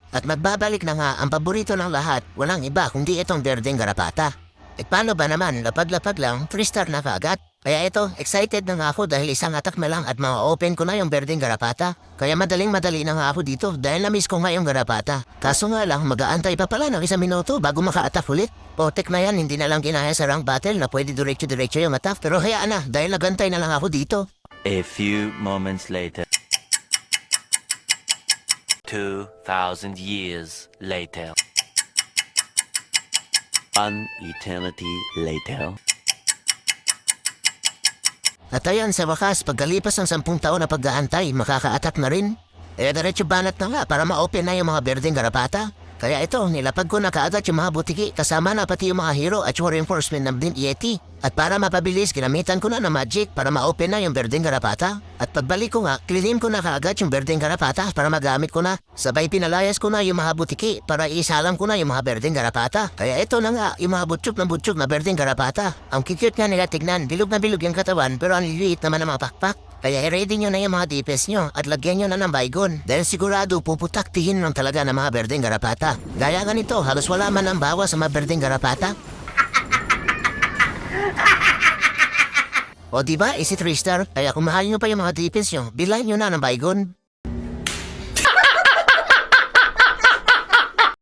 At magbabalik na nga ang paborito ng lahat, walang iba kundi itong berdeng garapata. E paano ba naman, lapag-lapag lang, 3-star na kaagad? Kaya ito, excited na nga ako dahil isang atak na lang at ma-open ko na yung berdeng garapata. Kaya madaling-madali na nga ako dito dahil na-miss ko nga yung garapata. Kaso nga lang, mag-aantay pa pala ng 1 minuto bago maka-attack ulit. Potek na yan, hindi na lang ginaya sa rank battle na pwede diretso-diretso yung attack. Pero hayaan na, dahil nagantay na lang ako dito. A few moments later. 2,000 years later. One eternity later. At ayan, sa wakas, pagkalipas ng 10 taon na pag-aantay, makaka-attack na rin. Eh, diretso banat na nga para ma-open na yung mga berdeng garapata. Kaya ito, nilapag ko na kaagad yung mga butiki, kasama na pati yung mga hero at yung reinforcement ng Blink Yeti. At para mapabilis, ginamitan ko na ng magic para ma-open na yung berdeng garapata. At pagbalik ko nga, klinim ko na kaagad yung berdeng garapata para magamit ko na. Sabay pinalayas ko na yung mga butiki para isalam ko na yung mga berdeng garapata. Kaya ito na nga, yung mga butsyok na berdeng garapata. Ang cute nga nila tignan, bilog na bilog yung katawan pero ang liliit naman ang mga pakpak. Kaya i-ready nyo na yung mga DPS nyo at lagyan nyo na ng baygon. Dahil sigurado puputaktihin lang talaga ng mga berdeng garapata. Gaya nga nito, halos wala man ang bawa sa mga berdeng garapata. O diba, isi 3-star? Kaya kung mahal nyo pa yung mga DPS nyo, bilhin nyo na ng baygon.